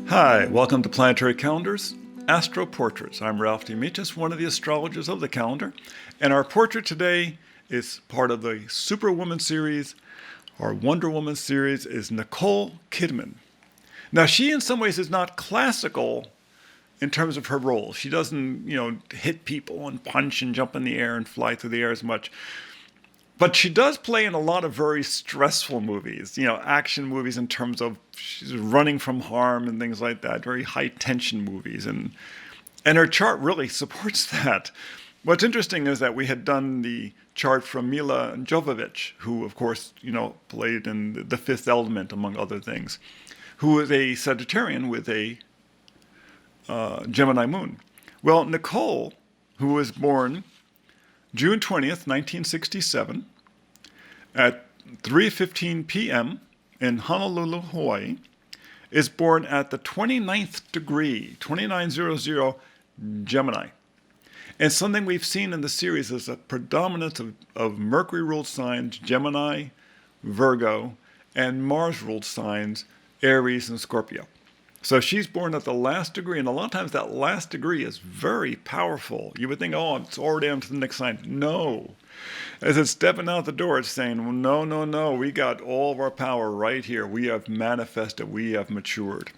Hi, welcome to Planetary Calendars, Astro Portraits. I'm Ralph Dimitas, one of the astrologers of the calendar, and our portrait today is part of the Superwoman series. Our Wonder Woman series is Nicole Kidman. Now, she in some ways is not classical in terms of her role. She doesn't, hit people and punch and jump in the air and fly through the air as much. But she does play in a lot of very stressful movies, action movies in terms of she's running from harm and things like that, very high tension movies. And her chart really supports that. What's interesting is that we had done the chart from Mila Jovovich, who, of course, played in The Fifth Element, among other things, who is a Sagittarian with a Gemini moon. Well, Nicole, who was born June 20th, 1967, at 3:15 p.m. in Honolulu, Hawaii, is born at the 29th degree, 2900 Gemini. And something we've seen in the series is a predominance of Mercury-ruled signs, Gemini, Virgo, and Mars-ruled signs, Aries and Scorpio. So she's born at the last degree, and a lot of times that last degree is very powerful. You would think, oh, it's already on to the next sign. No. As it's stepping out the door, it's saying, well, no, no, no, we got all of our power right here. We have manifested, we have matured.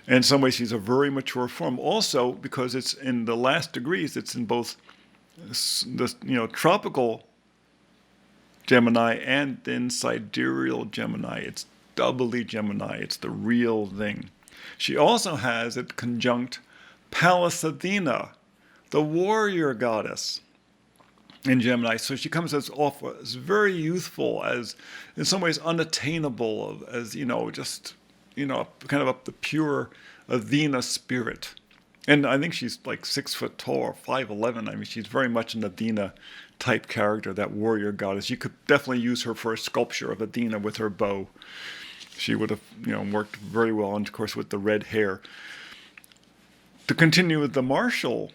In some ways, she's a very mature form. Also, because it's in the last degrees, it's in both the tropical Gemini and in sidereal Gemini. It's doubly Gemini. It's the real thing. She also has it conjunct Pallas Athena, the warrior goddess in Gemini. So she comes as very youthful, as in some ways unattainable, as, kind of up the pure Athena spirit. And I think she's like 6 foot tall or 5'11". I mean, she's very much an Athena type character, that warrior goddess. You could definitely use her for a sculpture of Athena with her bow. She would have, worked very well, and of course with the red hair. To continue with the martial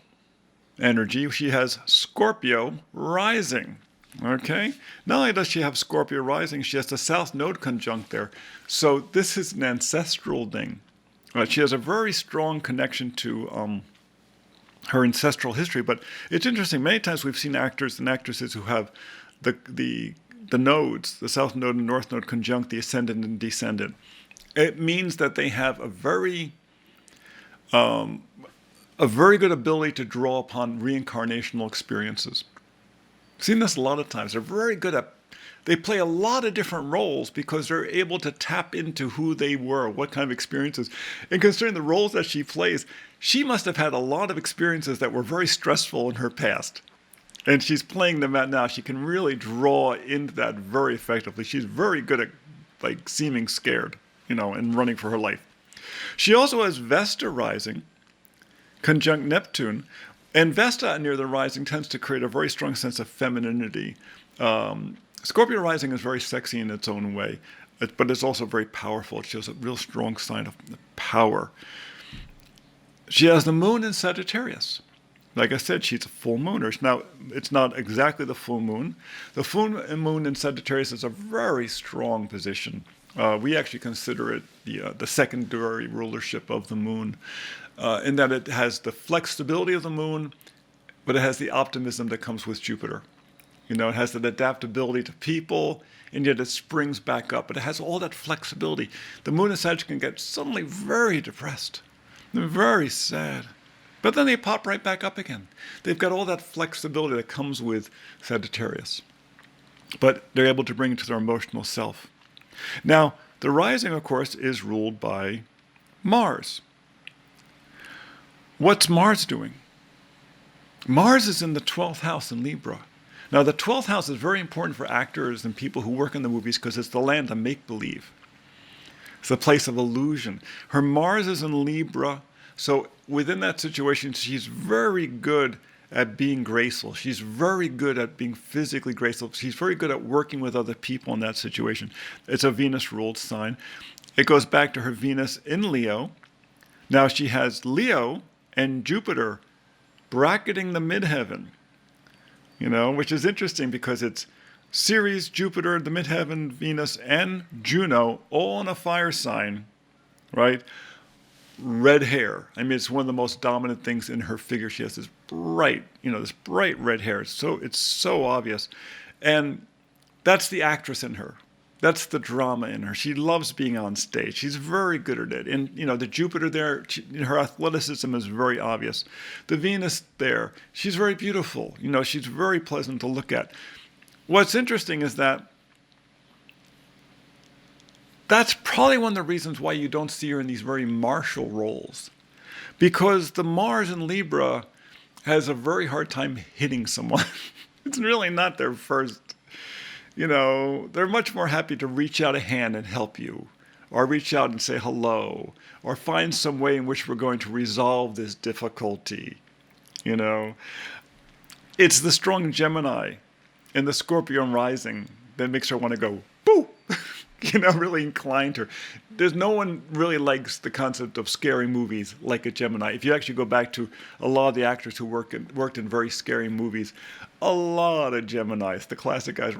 energy, she has Scorpio rising. Okay? Not only does she have Scorpio rising, she has the South Node conjunct there. So this is an ancestral thing. She has a very strong connection to her ancestral history. But it's interesting. Many times we've seen actors and actresses who have the nodes, the South Node and North Node conjunct the Ascendant and Descendant. It means that they have a very good ability to draw upon reincarnational experiences. I've seen this a lot of times. They're very good they play a lot of different roles because they're able to tap into who they were, what kind of experiences. And considering the roles that she plays, she must have had a lot of experiences that were very stressful in her past. And she's playing them out now. She can really draw into that very effectively. She's very good at seeming scared, and running for her life. She also has Vesta rising, conjunct Neptune. And Vesta near the rising tends to create a very strong sense of femininity. Scorpio rising is very sexy in its own way, but it's also very powerful. It shows a real strong sign of power. She has the moon in Sagittarius. Like I said, she's a full mooner. Now, it's not exactly the full moon. The full moon in Sagittarius is a very strong position. We actually consider it the secondary rulership of the moon, in that it has the flexibility of the moon, but it has the optimism that comes with Jupiter. It has that adaptability to people, and yet it springs back up. But it has all that flexibility. The moon in Sagittarius can get suddenly very depressed, very sad. But then they pop right back up again. They've got all that flexibility that comes with Sagittarius. But they're able to bring it to their emotional self. Now, the rising, of course, is ruled by Mars. What's Mars doing? Mars is in the 12th house in Libra. Now, the 12th house is very important for actors and people who work in the movies because it's the land of make-believe. It's a place of illusion. Her Mars is in Libra. So within that situation, she's very good at being graceful. She's very good at being physically graceful. She's very good at working with other people in that situation. It's a Venus-ruled sign. It goes back to her Venus in Leo. Now she has Leo and Jupiter bracketing the midheaven, which is interesting because it's Ceres, Jupiter, the midheaven, Venus, and Juno, all in a fire sign, right? Red hair. I mean, it's one of the most dominant things in her figure. She has this bright, this bright red hair. It's so obvious. And that's the actress in her. That's the drama in her. She loves being on stage. She's very good at it. And, the Jupiter there, her athleticism is very obvious. The Venus there, she's very beautiful. She's very pleasant to look at. What's interesting is that that's probably one of the reasons why you don't see her in these very martial roles. Because the Mars in Libra has a very hard time hitting someone. It's really not their first. They're much more happy to reach out a hand and help you, or reach out and say hello, or find some way in which we're going to resolve this difficulty. It's the strong Gemini and the Scorpio rising that makes her want to go, boo! Really inclined her. There's no one really likes the concept of scary movies like a Gemini. If you actually go back to a lot of the actors who worked in very scary movies, a lot of Geminis, the classic guys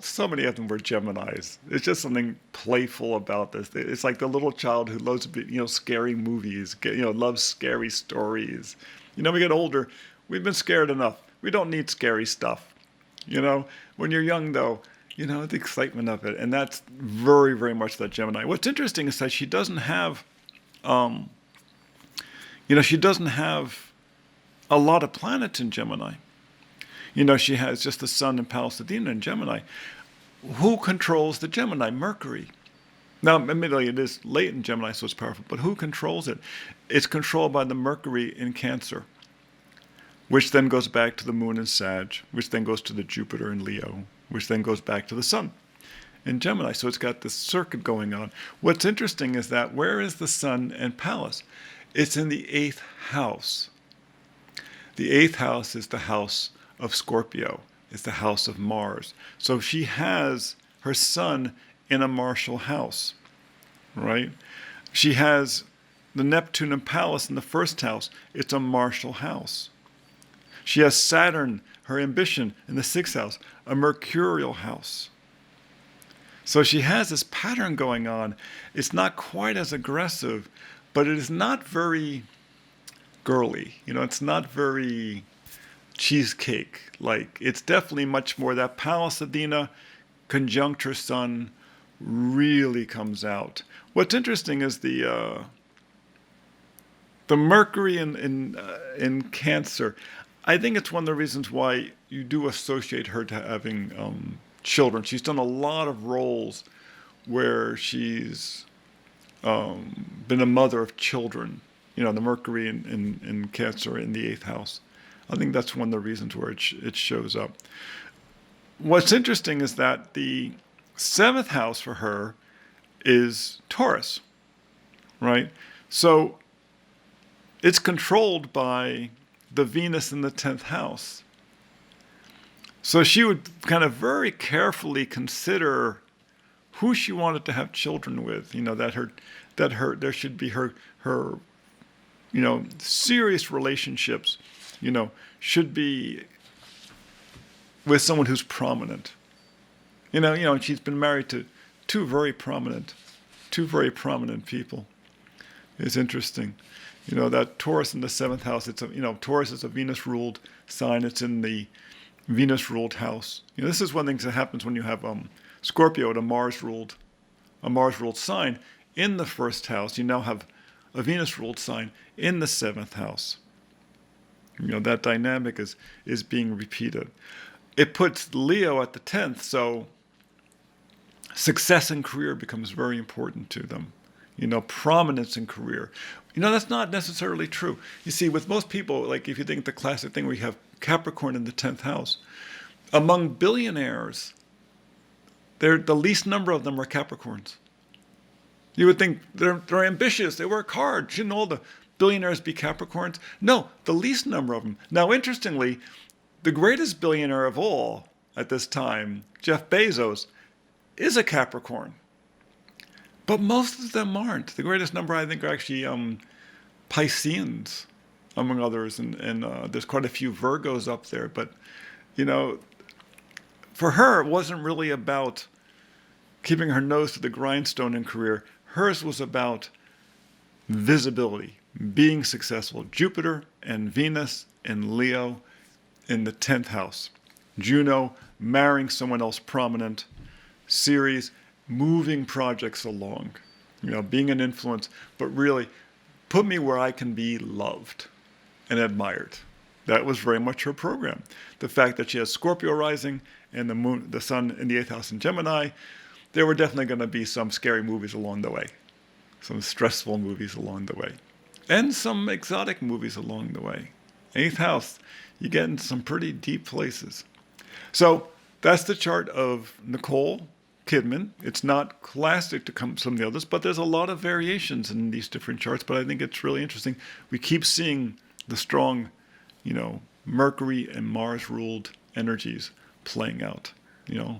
so many of them were Geminis. It's just something playful about this. It's like the little child who loves, scary movies, loves scary stories. We get older, we've been scared enough. We don't need scary stuff. When you're young though, the excitement of it. And that's very, very much that Gemini. What's interesting is that she doesn't have, she doesn't have a lot of planets in Gemini. She has just the Sun and Pallas Athena in Gemini. Who controls the Gemini? Mercury. Now, admittedly, it is late in Gemini, so it's powerful. But who controls it? It's controlled by the Mercury in Cancer, which then goes back to the Moon in Sag, which then goes to the Jupiter in Leo, which then goes back to the Sun in Gemini. So it's got this circuit going on. What's interesting is that where is the Sun and Pallas? It's in the 8th house. The 8th house is the house of Scorpio. It's the house of Mars. So she has her Sun in a martial house, right? She has the Neptune and Pallas in the 1st house. It's a martial house. She has Saturn, her ambition, in the 6th house, a mercurial house. So she has this pattern going on. It's not quite as aggressive, but it is not very girly. It's not very cheesecake-like. It's definitely much more that Pallas Athena conjunct her Sun really comes out. What's interesting is the Mercury in Cancer. I think it's one of the reasons why you do associate her to having children. She's done a lot of roles where she's been a mother of children. The Mercury in Cancer in the 8th house. I think that's one of the reasons where it shows up. What's interesting is that the 7th house for her is Taurus, right? So it's controlled by the Venus in the 10th house. So she would kind of very carefully consider who she wanted to have children with. There should be her serious relationships, should be with someone who's prominent. And she's been married to two very prominent people. It's interesting. That Taurus in the 7th house, Taurus is a Venus-ruled sign. It's in the Venus-ruled house. This is one of the things that happens when you have Scorpio at a Mars-ruled sign in the 1st house. You now have a Venus-ruled sign in the 7th house. That dynamic is being repeated. It puts Leo at the 10th, so success in career becomes very important to them. Prominence in career. That's not necessarily true. You see, with most people, like if you think the classic thing where you have Capricorn in the 10th house, among billionaires, the least number of them are Capricorns. You would think they're ambitious, they work hard. Shouldn't all the billionaires be Capricorns? No, the least number of them. Now, interestingly, the greatest billionaire of all at this time, Jeff Bezos, is a Capricorn. But most of them aren't. The greatest number, I think, are actually Pisceans, among others. And there's quite a few Virgos up there. But, for for her, it wasn't really about keeping her nose to the grindstone in career. Hers was about visibility, being successful. Jupiter and Venus and Leo in the 10th house. Juno, marrying someone else prominent. Ceres, moving projects along. Being an influence, but really put me where I can be loved and admired. That was very much her program. The fact that she has Scorpio rising and the sun in the 8th house in Gemini, there were definitely going to be some scary movies along the way, some stressful movies along the way, and some exotic movies along the way. 8th house, you get into some pretty deep places. So that's the chart of Nicole Kidman. It's not classic to some of the others, but there's a lot of variations in these different charts, but I think it's really interesting. We keep seeing the strong, Mercury and Mars ruled energies playing out, the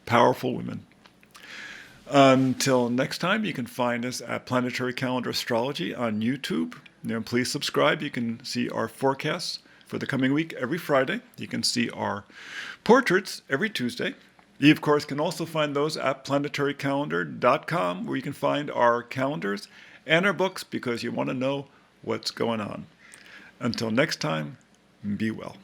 powerful women. Until next time, you can find us at Planetary Calendar Astrology on YouTube. Please subscribe. You can see our forecasts for the coming week every Friday. You can see our portraits every Tuesday. You, of course, can also find those at planetarycalendar.com, where you can find our calendars and our books because you want to know what's going on. Until next time, be well.